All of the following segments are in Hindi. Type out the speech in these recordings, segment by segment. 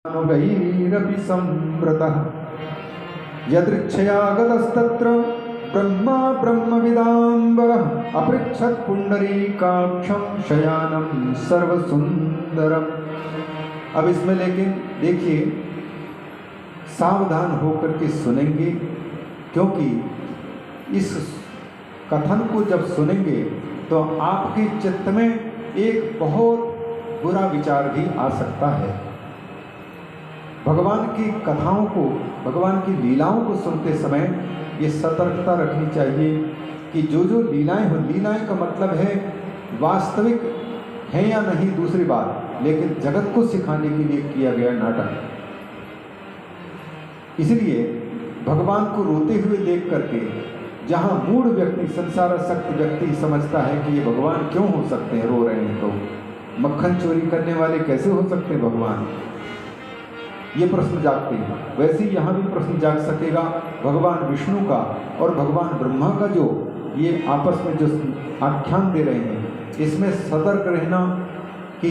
गैरपि संवृतः यदृच्छया गतस्तत्र ब्रह्मा ब्रह्मविदाम्बरः अपृच्छत् पुंडरीकाक्षं शयानं सर्वसुंदरम। अब इसमें लेकिन देखिए सावधान होकर के सुनेंगे, क्योंकि इस कथन को जब सुनेंगे तो आपके चित्त में एक बहुत बुरा विचार भी आ सकता है। भगवान की कथाओं को, भगवान की लीलाओं को सुनते समय ये सतर्कता रखनी चाहिए कि जो जो लीलाएं हो, लीलाएं का मतलब है वास्तविक है या नहीं दूसरी बात, लेकिन जगत को सिखाने के लिए किया गया नाटक। इसलिए भगवान को रोते हुए देख करके जहाँ मूढ़ व्यक्ति, संसारासक्त व्यक्ति समझता है कि ये भगवान क्यों हो सकते हैं, रो रहे हैं तो मक्खन चोरी करने वाले कैसे हो सकते हैं भगवान, ये प्रश्न जागते हैं। वैसे ही यहाँ भी प्रश्न जाग सकेगा भगवान विष्णु का और भगवान ब्रह्मा का, जो ये आपस में जो आख्यान दे रहे हैं, इसमें सतर्क रहना कि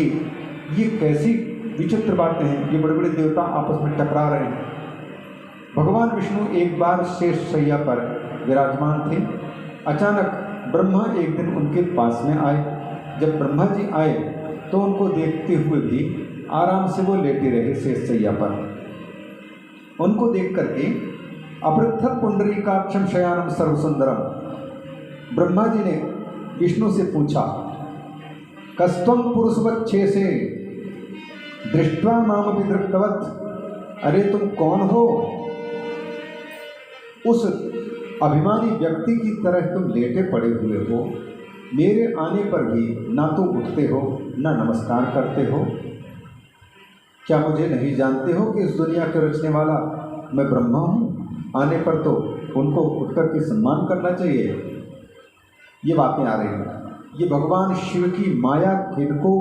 ये कैसी विचित्र बातें हैं। ये बड़े बड़े देवता आपस में टकरा रहे हैं। भगवान विष्णु एक बार शेष शैया पर विराजमान थे। अचानक ब्रह्मा एक दिन उनके पास में आए। जब ब्रह्मा जी आए तो उनको देखते हुए भी आराम से वो लेटे रहे शेष शैया पर। उनको देख करके अपृथक पुंडरीकाक्षं शयानं सर्वसुंदरम, ब्रह्मा जी ने विष्णु से पूछा, कस्त्वं पुरुषवच्छेसे दृष्ट्वा मामपि दृप्तवत्, अरे तुम कौन हो? उस अभिमानी व्यक्ति की तरह तुम लेटे पड़े हुए हो, मेरे आने पर भी ना तो उठते हो ना नमस्कार करते हो। क्या मुझे नहीं जानते हो कि इस दुनिया के रचने वाला मैं ब्रह्मा हूँ? आने पर तो उनको उठकर के सम्मान करना चाहिए। ये बातें आ रही हैं। ये भगवान शिव की माया किनको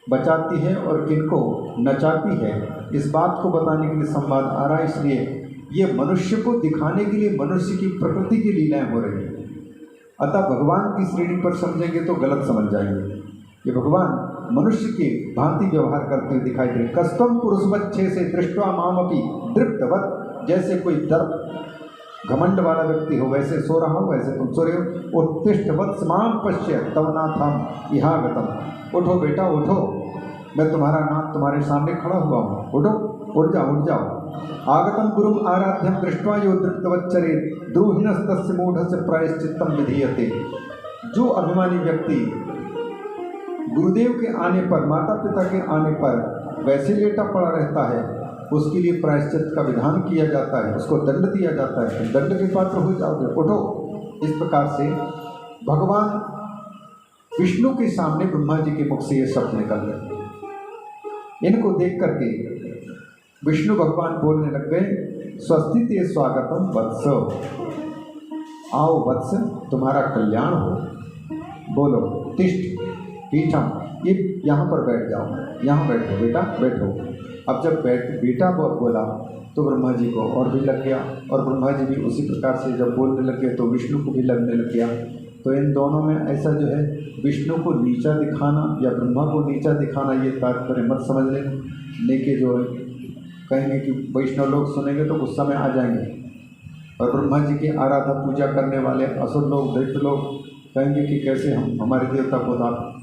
बचाती है और किनको नचाती है, इस बात को बताने के लिए संवाद आ रहा है। इसलिए ये मनुष्य को दिखाने के लिए मनुष्य की प्रकृति की लीलाएं हो रही हैं। अतः भगवान की श्रेणी पर समझेंगे तो गलत समझ जाएंगे। ये भगवान मनुष्य की भांति व्यवहार करते हुए दिखाई दे। कस्त्वं पुरुषवच्छेसे दृष्ट्वा मामपि दृप्तवत्, जैसे कोई दर्प घमंड वाला व्यक्ति हो वैसे सो रहा हो, वैसे तुम सो रहे हो। उत्तिष्ठ वत्समां पश्य तव नाथम इहागतम, उठो बेटा उठो, मैं तुम्हारा नाथ तुम्हारे सामने खड़ा हुआ हूँ, उठो, उठ जाओ उठ जाओ। आगतम गुरुम आराध्यम दृष्ट्वा यो दृप्तवच्चरे द्रोहिणस्तस्य मूढ़स्य प्रायश्चित्तम विधीयते। जो अभिमानी व्यक्ति गुरुदेव के आने पर, माता पिता के आने पर वैसे लेटा पड़ा रहता है, उसके लिए प्रायश्चित का विधान किया जाता है, उसको दंड दिया जाता है, दंड के पात्र हो जाओगे, उठो। इस प्रकार से भगवान विष्णु के सामने ब्रह्मा जी के मुख से ये शब्द निकल गए। इनको देख करके विष्णु भगवान बोलने लग गए, स्वस्ति ते स्वागतम वत्स, आओ वत्स तुम्हारा कल्याण हो। बोलो तिष्ठ पीठम, ये यहाँ पर बैठ जाओ, यहाँ बैठो बेटा बैठो। अब जब बेटा बोला तो ब्रह्मा जी को और भी लग गया, और ब्रह्मा जी भी उसी प्रकार से जब बोलने लगे तो विष्णु को भी लगने लग गया। तो इन दोनों में ऐसा जो है, विष्णु को नीचा दिखाना या ब्रह्मा को नीचा दिखाना, ये तात्पर्य मत समझ लें कि जो कहेंगे कि वैष्णव लोग सुनेंगे तो गुस्सा में आ जाएंगे, और ब्रह्मा जी की आराधना पूजा करने वाले असुर लोग, दैत्य लोग कहेंगे कि कैसे हम हमारे देवता को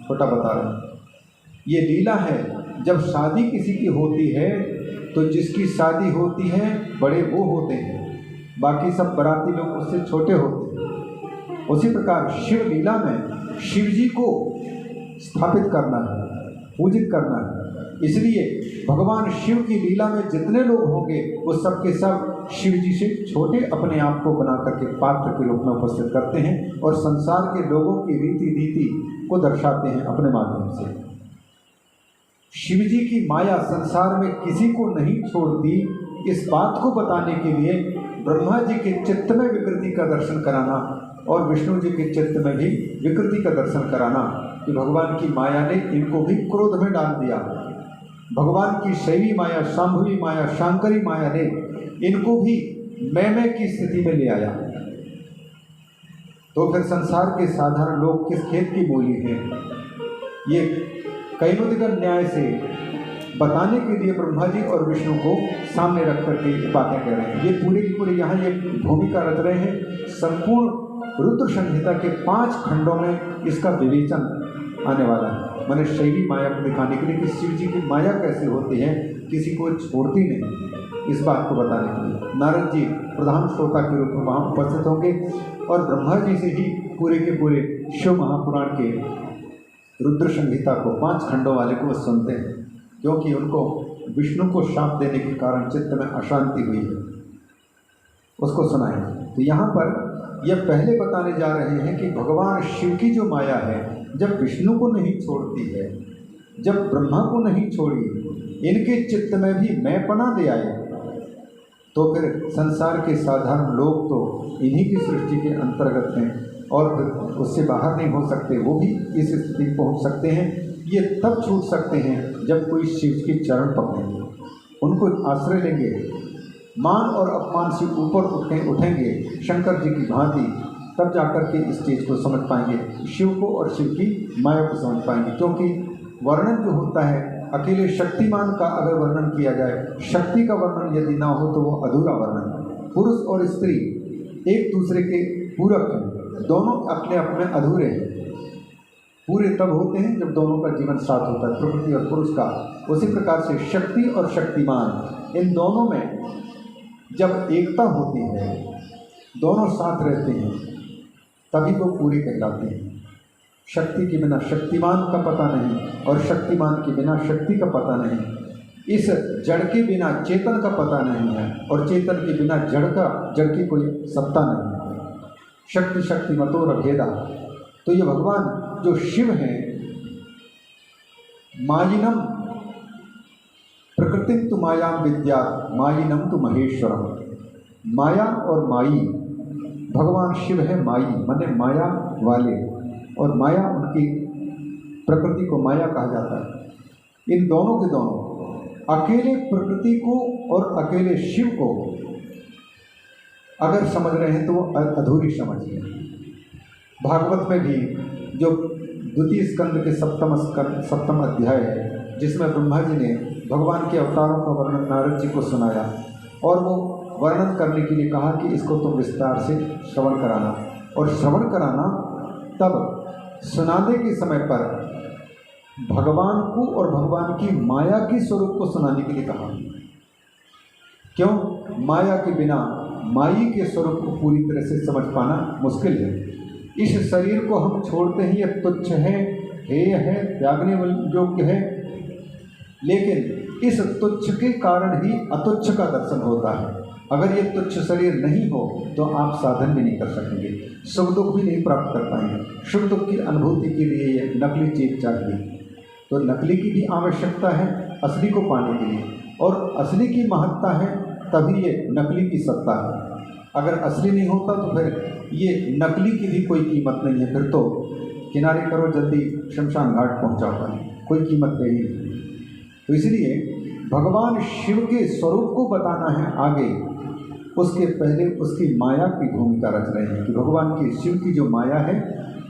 छोटा बता रहे हैं। ये लीला है। जब शादी किसी की होती है तो जिसकी शादी होती है बड़े वो होते हैं, बाकी सब बाराती लोग उससे छोटे होते हैं। उसी प्रकार शिव लीला में शिव जी को स्थापित करना है, पूजित करना है। इसलिए भगवान शिव की लीला में जितने लोग होंगे वो सब के सब शिव जी से छोटे अपने आप को बना करके पात्र के रूप में उपस्थित करते हैं, और संसार के लोगों की रीति नीति को दर्शाते हैं अपने माध्यम से। शिव जी की माया संसार में किसी को नहीं छोड़ती, इस बात को बताने के लिए ब्रह्मा जी के चित्त में विकृति का दर्शन कराना और विष्णु जी के चित्त में भी विकृति का दर्शन कराना, कि भगवान की माया ने इनको भी क्रोध में डाल दिया। भगवान की शैवी माया, शांभवी माया, शांकरी माया ने इनको भी मैं की स्थिति में ले आया। तो फिर संसार के साधारण लोग किस खेत की मूली हैं? ये कैनुतिक न्याय से बताने के लिए ब्रह्मा जी और विष्णु को सामने रख करके बातें कह रहे हैं। ये पूरे के पूरे यहाँ ये भूमिका रच रहे हैं। संपूर्ण रुद्र संहिता के 5 खंडों में इसका विवेचन आने वाला है। मैंने शैवी माया को दिखाने के लिए कि शिव जी की माया कैसे होती है, किसी को छोड़ती नहीं, इस बात को बताने के लिए नारद जी प्रधान श्रोता के रूप में वहाँ उपस्थित होंगे और ब्रह्मा जी से ही पूरे के पूरे शिव महापुराण के रुद्र संहिता को 5 खंडों वाले को सुनते हैं, क्योंकि उनको विष्णु को शाप देने के कारण चित्त में अशांति हुई है, उसको सुनाएंगे। तो यहाँ पर यह पहले बताने जा रहे हैं कि भगवान शिव की जो माया है, जब विष्णु को नहीं छोड़ती है, जब ब्रह्मा को नहीं छोड़ी, इनके चित्त में भी मैंपना दे आए, तो फिर संसार के साधारण लोग तो इन्हीं की सृष्टि के अंतर्गत हैं और फिर उससे बाहर नहीं हो सकते, वो भी इस स्थिति पहुंच सकते हैं। ये तब छूट सकते हैं जब कोई शिव के चरण पकड़ेंगे, उनको आश्रय लेंगे, मान और अपमान से ऊपर उठेंगे शंकर जी की भांति, तब जाकर के इस चीज़ को समझ पाएंगे, शिव को और शिव की माया को समझ पाएंगे। क्योंकि वर्णन जो होता है, अकेले शक्तिमान का अगर वर्णन किया जाए, शक्ति का वर्णन यदि ना हो तो वो अधूरा वर्णन। पुरुष और स्त्री एक दूसरे के पूरक हैं, दोनों अपने अपने अधूरे हैं, पूरे तब होते हैं जब दोनों का जीवन साथ होता है, प्रकृति और पुरुष का। उसी प्रकार से शक्ति और शक्तिमान, इन दोनों में जब एकता होती है, दोनों साथ रहते हैं, तभी वो पूरे कहलाते हैं। शक्ति के बिना शक्तिमान का पता नहीं और शक्तिमान के बिना शक्ति का पता नहीं। इस जड़ के बिना चेतन का पता नहीं है और चेतन के बिना जड़ की कोई सत्ता नहीं है। शक्ति शक्तिमतोर भेदा। तो ये भगवान जो शिव हैं, मायिनम प्रकृतिम तु मायाम विद्या मायिनम तु महेश्वरम। माया और माई, भगवान शिव है माई, माने माया वाले, और माया उनकी प्रकृति को माया कहा जाता है। इन दोनों के दोनों अकेले प्रकृति को और अकेले शिव को अगर समझ रहे हैं तो वो अधूरी समझ है। भागवत में भी जो द्वितीय स्कंद के सप्तम अध्याय है, जिसमें ब्रह्मा जी ने भगवान के अवतारों का वर्णन नारद जी को सुनाया और वो वर्णन करने के लिए कहा कि इसको तुम विस्तार से श्रवण कराना, और श्रवण कराना तब सुनाने के समय पर भगवान को और भगवान की माया के स्वरूप को सुनाने के लिए कहा। क्यों? माया के बिना माई के स्वरूप को पूरी तरह से समझ पाना मुश्किल है। इस शरीर को हम छोड़ते ही यह तुच्छ है, हेय है, त्यागने योग्य है, लेकिन इस तुच्छ के कारण ही अतुच्छ का दर्शन होता है। अगर ये तुच्छ शरीर नहीं हो तो आप साधन भी नहीं कर सकेंगे, सुख दुख भी नहीं प्राप्त कर पाएंगे। सुख दुख की अनुभूति के लिए ये नकली चीज चाहिए, तो नकली की भी आवश्यकता है असली को पाने के लिए, और असली की महत्ता है तभी ये नकली की सत्ता है। अगर असली नहीं होता तो फिर ये नकली की भी कोई कीमत नहीं है, फिर तो किनारे करो, जल्दी शमशान घाट पहुँचाओ, कोई कीमत है ही नहीं। तो इसलिए भगवान शिव के स्वरूप को बताना है आगे, उसके पहले उसकी माया की भूमिका रच रहे हैं कि भगवान की शिव की जो माया है,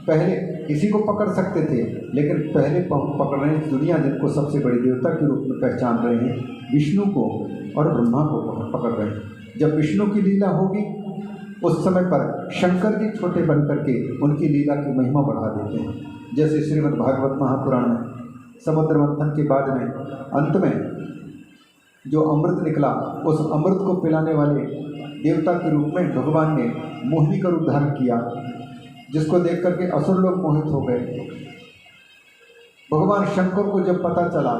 पहले किसी को पकड़ सकते थे, लेकिन पहले पकड़ रहे हैं दुनिया जिनको सबसे बड़ी देवता के रूप में पहचान रहे हैं, विष्णु को और ब्रह्मा को पकड़ रहे हैं। जब विष्णु की लीला होगी उस समय पर शंकर जी छोटे बन करके उनकी लीला की महिमा बढ़ा देते हैं। जैसे श्रीमद् भागवत महापुराण में समुद्र मंथन के बाद में अंत में जो अमृत निकला, उस अमृत को पिलाने वाले देवता के रूप में भगवान ने मोहिनी का रूप धारण किया, जिसको देख करके असुर लोग मोहित हो गए। भगवान शंकर को जब पता चला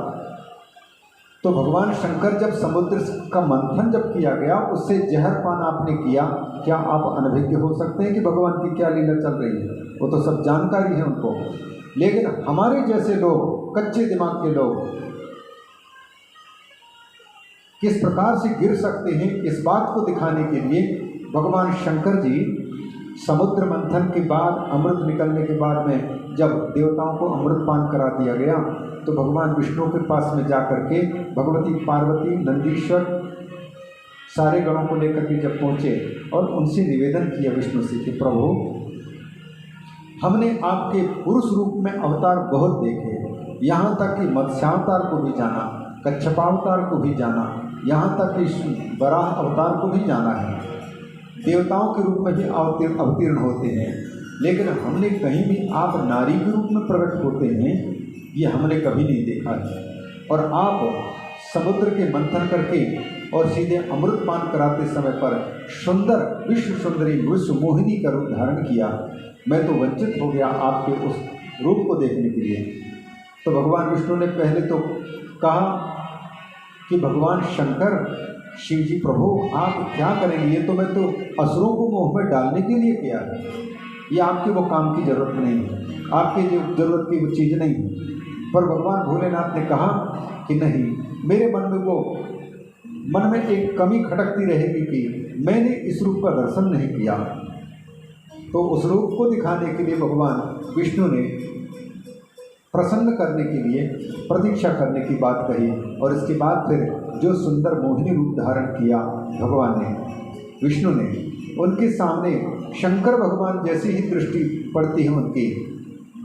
तो भगवान शंकर जब समुद्र का मंथन जब किया गया, उससे जहर पान आपने किया, क्या आप अनभिज्ञ हो सकते हैं कि भगवान की क्या लीला चल रही है? वो तो सब जानकारी है उनको, लेकिन हमारे जैसे लोग, कच्चे दिमाग के लोग किस प्रकार से गिर सकते हैं, इस बात को दिखाने के लिए भगवान शंकर जी समुद्र मंथन के बाद, अमृत निकलने के बाद में जब देवताओं को अमृत पान करा दिया गया, तो भगवान विष्णु के पास में जाकर के भगवती पार्वती, नंदीश्वर सारे गणों को लेकर के जब पहुँचे और उनसे निवेदन किया विष्णु से कि प्रभु, हमने आपके पुरुष रूप में अवतार बहुत देखे, यहाँ तक कि मत्स्यावतार को भी जाना, कच्छपावतार को भी जाना, यहाँ तक कि वराह अवतार को भी जाना है, देवताओं के रूप में भी अवतीर्ण होते हैं, लेकिन हमने कहीं भी आप नारी के रूप में प्रकट होते हैं ये हमने कभी नहीं देखा है। और आप समुद्र के मंथन करके और सीधे अमृत पान कराते समय पर सुंदर विश्व सुंदरी विश्व मोहिनी का रूप धारण किया। मैं तो वंचित हो गया आपके उस रूप को देखने के लिए। तो भगवान विष्णु ने पहले तो कहा कि भगवान शंकर, शिव जी प्रभु आप क्या करेंगे, ये तो मैं तो असुरों को मोह में डालने के लिए किया है, ये आपके वो काम की जरूरत नहीं है, आपके जो जरूरत की वो चीज़ नहीं है। पर भगवान भोलेनाथ ने कहा कि नहीं, मेरे मन में एक कमी खटकती रहेगी कि मैंने इस रूप का दर्शन नहीं किया। तो उस रूप को दिखाने के लिए भगवान विष्णु ने प्रसन्न करने के लिए प्रतीक्षा करने की बात कही, और इसके बाद फिर जो सुंदर मोहिनी रूप धारण किया भगवान ने, विष्णु ने, उनके सामने शंकर भगवान जैसी ही दृष्टि पड़ती है उनकी,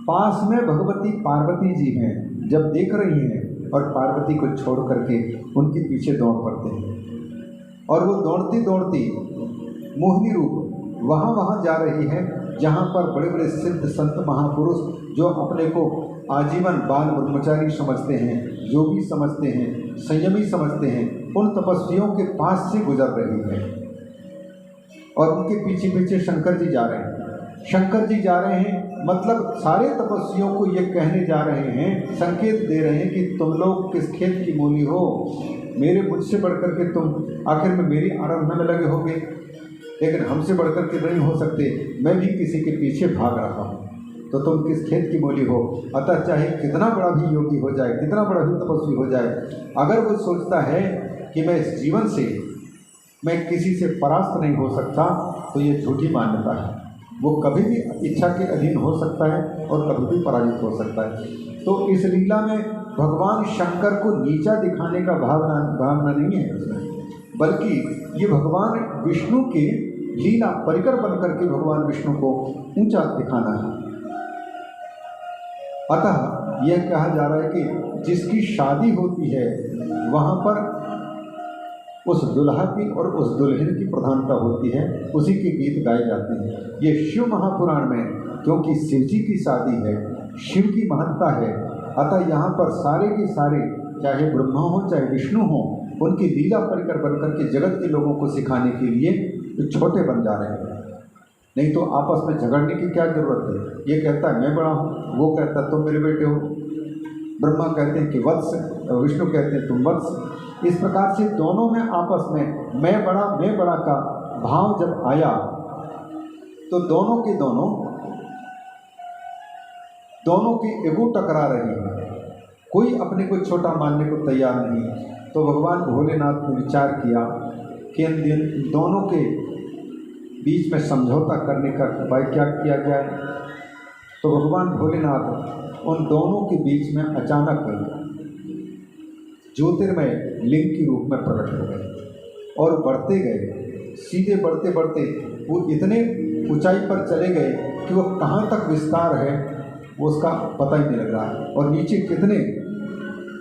पास में भगवती पार्वती जी हैं, जब देख रही हैं और पार्वती को छोड़ करके उनके पीछे दौड़ पड़ते हैं, और वो दौड़ती दौड़ती मोहिनी रूप वहाँ जा रही है जहाँ पर बड़े बड़े सिद्ध संत महापुरुष जो अपने को आजीवन बाल ब्रह्मचारी समझते हैं, योगी समझते हैं, संयमी समझते हैं, उन तपस्वियों के पास से गुजर रही है। और उनके पीछे पीछे शंकर जी जा रहे हैं। शंकर जी जा रहे हैं मतलब सारे तपस्वियों को ये कहने जा रहे हैं, संकेत दे रहे हैं कि तुम लोग किस खेत की मूली हो, मेरे मुझसे बढ़कर के तुम आखिर में मेरी आराधना में लगे होगे, लेकिन हमसे बढ़कर के नहीं हो सकते, मैं भी किसी के पीछे भाग रहा हूँ, तो तुम किस खेत की मूली हो। अतः चाहे कितना बड़ा भी योगी हो जाए, कितना बड़ा भी तपस्वी हो जाए, अगर वो सोचता है कि मैं इस जीवन से मैं किसी से परास्त नहीं हो सकता, तो ये झूठी मान्यता है। वो कभी भी इच्छा के अधीन हो सकता है और कभी भी पराजित हो सकता है। तो इस लीला में भगवान शंकर को नीचा दिखाने का भावना नहीं है उसमें, बल्कि ये भगवान विष्णु के लीला परिकर बनकर के भगवान विष्णु को ऊंचा दिखाना है। अतः यह कहा जा रहा है कि जिसकी शादी होती है वहाँ पर उस दुल्हा की और उस दुल्हन की प्रधानता होती है, उसी के गीत गाए जाते हैं। ये शिव महापुराण में, क्योंकि शिव जी की शादी है, शिव की महत्ता है, अतः यहाँ पर सारे के सारे, चाहे ब्रह्मा हो चाहे विष्णु हो, उनकी लीला परिकर बनकर के जगत के लोगों को सिखाने के लिए तो छोटे बन जा रहे हैं। नहीं तो आपस में झगड़ने की क्या जरूरत है। ये कहता है मैं बड़ा हूँ, वो कहता है तुम मेरे बेटे हो, ब्रह्मा कहते हैं कि वत्स, विष्णु कहते हैं तुम वत्स। इस प्रकार से दोनों में आपस में मैं बड़ा का भाव जब आया, तो दोनों की एगो टकरा रही है, कोई अपने को छोटा मानने को तैयार नहीं। तो भगवान भोलेनाथ ने विचार किया कि इन दोनों के बीच में समझौता करने का उपाय क्या किया जाए। तो भगवान भोलेनाथ उन दोनों के बीच में अचानक ज्योतिर्मय लिंग के रूप में प्रकट हो गए और बढ़ते गए। सीधे बढ़ते बढ़ते वो इतने ऊंचाई पर चले गए कि वो कहाँ तक विस्तार है वो उसका पता ही नहीं लग रहा है, और नीचे कितने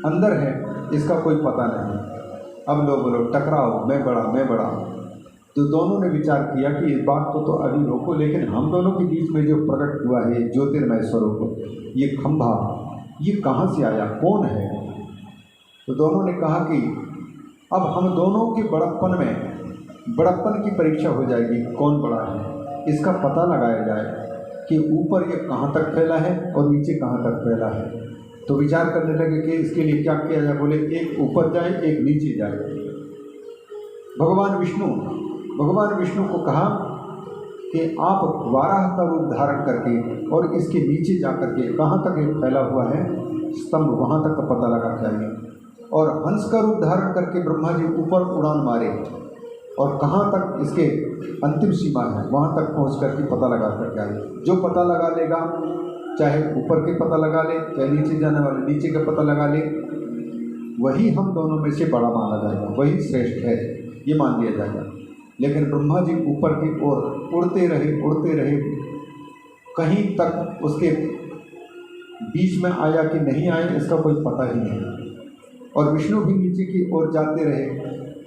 अंदर है इसका कोई पता नहीं। अब लोग बोलो टकराओ, मैं बड़ा। तो दोनों ने विचार किया कि इस बात को तो अभी रोको, लेकिन हम दोनों के बीच में जो प्रकट हुआ है ज्योतिर्मय स्वरूप, ये खंभा, ये कहाँ से आया, कौन है। तो दोनों ने कहा कि अब हम दोनों के बड़प्पन की परीक्षा हो जाएगी, कौन बड़ा है, इसका पता लगाया जाए कि ऊपर ये कहाँ तक फैला है और नीचे कहाँ तक फैला है। तो विचार करने लगे कि इसके लिए क्या किया जाए। बोले एक ऊपर जाए, एक नीचे जाए। भगवान विष्णु को कहा कि आप वाराह का रूप धारण करके और इसके नीचे जाकर के कहाँ तक ये फैला हुआ है स्तंभ, वहाँ तक का पता लगा चाहिए। और हंस का रूप धारण करके ब्रह्मा जी ऊपर उड़ान मारे और कहाँ तक इसके अंतिम सीमा है वहाँ तक पहुँच करके पता लगा करके आए। जो पता लगा लेगा, चाहे ऊपर के पता लगा ले, चाहे नीचे जाने वाले नीचे का पता लगा ले, वही हम दोनों में से बड़ा माना जाएगा, वही श्रेष्ठ है, ये मान लिया जाएगा। लेकिन ब्रह्मा जी ऊपर की ओर उड़ते रहे, कहीं तक उसके बीच में आया कि नहीं आया इसका कोई पता ही नहीं। और विष्णु भी नीचे की ओर जाते रहे,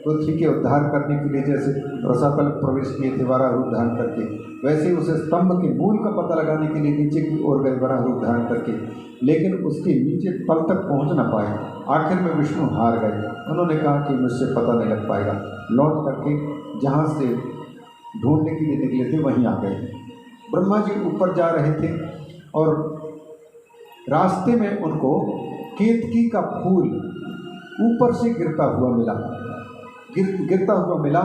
पृथ्वी के उद्धार करने के लिए। जैसे रसातल प्रवेश किए थे वराह रूप धारण करके, वैसे ही उसे स्तंभ के मूल का पता लगाने के लिए नीचे की ओर गए वराह रूप धारण करके, लेकिन उसके नीचे तल तक पहुंच न पाए। आखिर में विष्णु हार गए। उन्होंने कहा कि मुझसे पता नहीं लग पाएगा। लौट करके जहाँ से ढूंढने के लिए निकले थे वहीं आ गए। ब्रह्मा जी ऊपर जा रहे थे और रास्ते में उनको केतकी का फूल ऊपर से गिरता हुआ मिला। गिरता हुआ मिला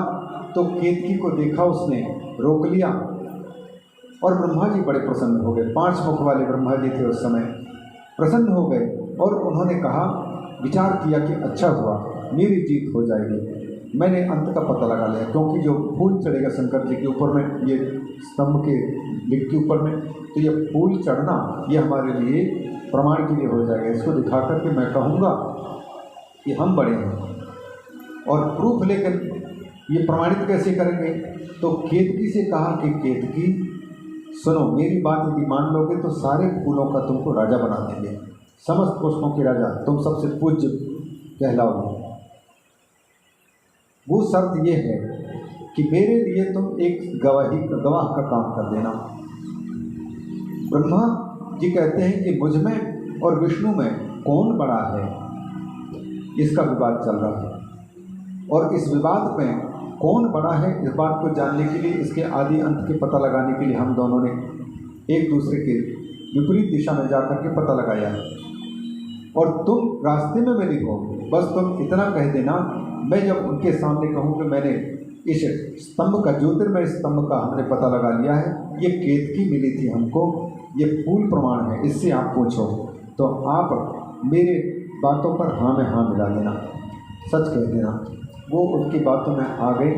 तो केतकी को देखा, उसने रोक लिया और ब्रह्मा जी बड़े प्रसन्न हो गए। 5 मुख वाले ब्रह्मा जी थे उस समय, प्रसन्न हो गए और उन्होंने कहा, विचार किया कि अच्छा हुआ, मेरी जीत हो जाएगी, मैंने अंत का पता लगा लिया। क्योंकि जो फूल चढ़ेगा शंकर जी के ऊपर में, ये स्तंभ के लिंग के ऊपर में, तो ये फूल चढ़ना ये हमारे लिए प्रमाण के लिए हो जाएगा। इसको दिखा करके मैं कहूँगा कि हम बड़े हैं, और प्रूफ लेकर ये प्रमाणित कैसे करेंगे। तो केतकी से कहा कि केतकी सुनो, मेरी बात यदि मान लोगे तो सारे फूलों का तुमको राजा बना देंगे, समस्त पुष्पों के राजा, तुम सबसे पूज्य कहलाओगे। वो शर्त ये है कि मेरे लिए तुम एक गवाह का काम कर देना। ब्रह्मा जी कहते हैं कि मुझ में और विष्णु में कौन बड़ा है, इसका विवाद चल रहा है, और इस विवाद में कौन बड़ा है इस बात को जानने के लिए, इसके आदि अंत के पता लगाने के लिए हम दोनों ने एक दूसरे के विपरीत दिशा में जाकर के पता लगाया है। और तुम रास्ते में मिली हो, बस तुम इतना कह देना, मैं जब उनके सामने कहूँ कि मैंने इस स्तंभ का, ज्योतिर्मय स्तंभ का हमने पता लगा लिया है, ये केतकी मिली थी हमको, ये फूल प्रमाण है, इससे आप पूछो, तो आप मेरे बातों पर हाँ में हाँ मिला देना, सच कह देना। वो उनकी बातों में आ गए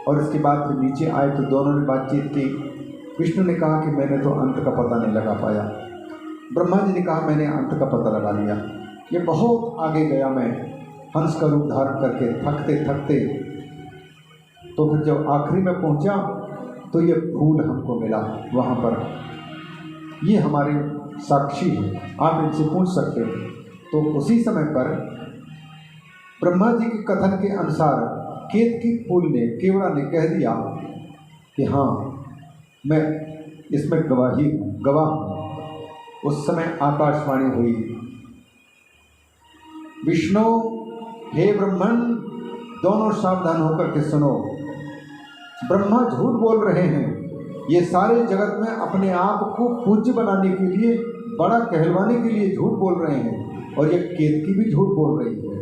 और इसके बाद फिर नीचे आए तो दोनों ने बातचीत की। विष्णु ने कहा कि मैंने तो अंत का पता नहीं लगा पाया। ब्रह्मा जी ने कहा मैंने अंत का पता लगा लिया। ये बहुत आगे गया मैं, हंस का रूप धारण करके थकते थकते, तो फिर जब आखिरी में पहुंचा तो ये फूल हमको मिला वहाँ पर। ये हमारे साक्षी हैं, आप इनसे पूछ सकते हैं। तो उसी समय पर ब्रह्मा जी के कथन के अनुसार केतकी फूल ने, केवड़ा ने कह दिया कि हाँ मैं इसमें गवाह हूँ। उस समय आकाशवाणी हुई, विष्णु हे ब्रह्मन, दोनों सावधान होकर के सुनो, ब्रह्मा झूठ बोल रहे हैं। ये सारे जगत में अपने आप को पूज्य बनाने के लिए, बड़ा कहलवाने के लिए झूठ बोल रहे हैं, और ये केतकी भी झूठ बोल रही है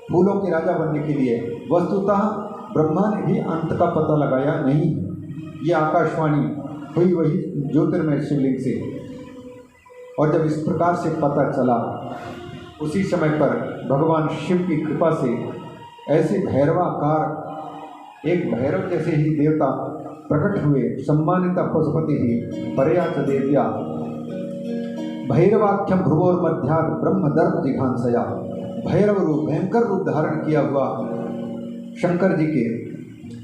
फूलों के राजा बनने के लिए। वस्तुतः ब्रह्मा ने भी अंत का पता लगाया नहीं है। ये आकाशवाणी हुई वही ज्योतिर्मय शिवलिंग से, और जब इस प्रकार से पता चला, उसी समय पर भगवान शिव की कृपा से ऐसे भैरवाकार एक भैरव जैसे ही देवता प्रकट हुए। सम्मानिता पशुपति ही परयाच देव्या भैरवाख्यम ध्रुवोर मध्यात ब्रह्मदर्प जिघांसया। भैरव रूप, भयंकर रूप धारण किया हुआ शंकर जी के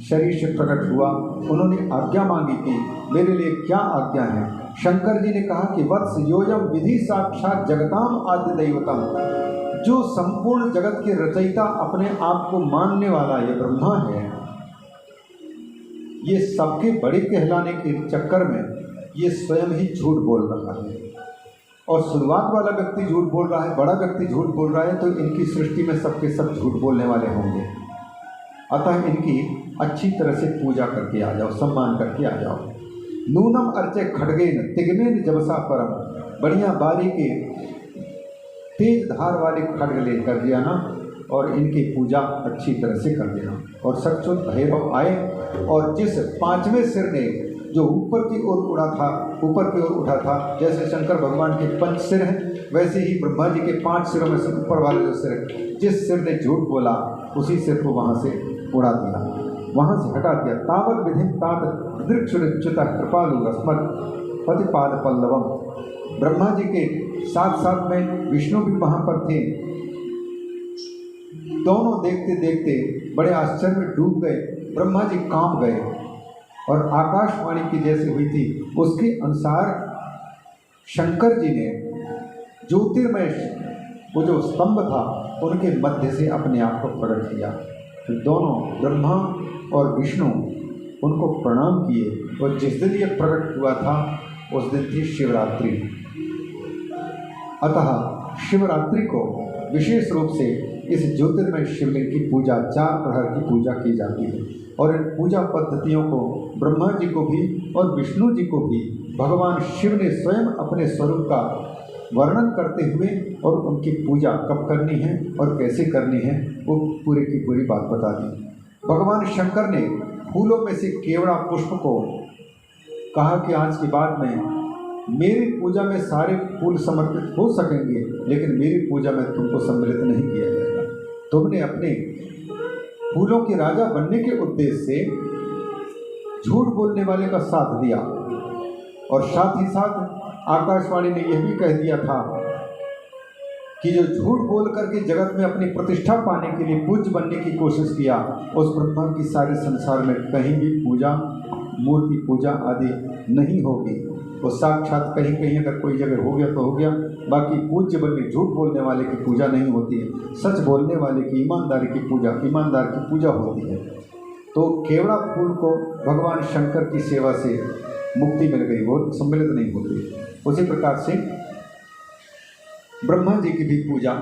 शरीर से प्रकट हुआ। उन्होंने आज्ञा मांगी कि मेरे लिए क्या आज्ञा है। शंकर जी ने कहा कि वत्स योयम विधि साक्षात जगताम आद्य दैवतम, जो संपूर्ण जगत के रचयिता अपने आप को मानने वाला ये ब्रह्मा है, ये सबके बड़े कहलाने के चक्कर में ये स्वयं ही झूठ बोल रहा है। और शुरुआत वाला व्यक्ति झूठ बोल रहा है, बड़ा व्यक्ति झूठ बोल रहा है, तो इनकी सृष्टि में सबके सब झूठ बोलने वाले होंगे। अतः इनकी अच्छी तरह से पूजा करके आ जाओ, सम्मान करके आ जाओ। नूनम अर्चे खड़गेन तिगनेन जबसा परम, बढ़िया बारी के तेज धार वाले खड्ग ले कर दिया ना, और इनकी पूजा अच्छी तरह से कर देना। और सचमुच भैरव आए, और जिस 5वें सिर ने जो ऊपर की ओर उड़ा था, ऊपर की ओर उठा था, जैसे शंकर भगवान के 5 सिर हैं, वैसे ही ब्रह्मा जी के 5 सिरों में से ऊपर वाले जो सिर, जिस सिर ने झूठ बोला उसी सिर को वहाँ से उड़ा दिया, वहाँ से हटा दिया। तावत विधिम तात दृक्षुच्युत कृपालु रस्मत पतिपाद पल्लवम। ब्रह्मा जी के साथ साथ में विष्णु भी वहाँ पर थे। दोनों देखते देखते बड़े आश्चर्य में डूब गए। ब्रह्मा जी कांप गए, और आकाशवाणी की जैसे हुई थी उसके अनुसार शंकर जी ने ज्योतिर्मय वो जो स्तंभ था उनके मध्य से अपने आप को प्रकट किया। फिर दोनों ब्रह्मा और विष्णु उनको प्रणाम किए और जिस दिन ये प्रकट हुआ था उस दिन थी शिवरात्रि। अतः शिवरात्रि को विशेष रूप से इस ज्योतिर्मय शिवलिंग की पूजा 4 प्रहर की पूजा की जाती है और इन पूजा पद्धतियों को ब्रह्मा जी को भी और विष्णु जी को भी भगवान शिव ने स्वयं अपने स्वरूप का वर्णन करते हुए और उनकी पूजा कब करनी है और कैसे करनी है वो पूरी की पूरी बात बता दी। भगवान शंकर ने फूलों में से केवड़ा पुष्प को कहा कि आज के बाद में मेरी पूजा में सारे फूल समर्पित हो सकेंगे, लेकिन मेरी पूजा में तुमको सम्मिलित नहीं किया जाएगा। तुमने अपने फूलों के राजा बनने के उद्देश्य से झूठ बोलने वाले का साथ दिया और साथ ही साथ आकाशवाणी ने यह भी कह दिया था कि जो झूठ बोल करके जगत में अपनी प्रतिष्ठा पाने के लिए पूज्य बनने की कोशिश किया, उस ब्रह्मा की सारे संसार में कहीं भी पूजा, मूर्ति पूजा आदि नहीं होगी। वो साक्षात कहीं कहीं अगर कोई जगह हो गया तो हो गया, बाकी पूज्य बनने झूठ बोलने वाले की पूजा नहीं होती है। सच बोलने वाले की ईमानदारी की पूजा, ईमानदार की पूजा होती है। तो केवड़ा फूल को भगवान शंकर की सेवा से मुक्ति मिल गई, वो सम्मिलित नहीं होती। उसी प्रकार से ब्रह्मा जी की भी पूजा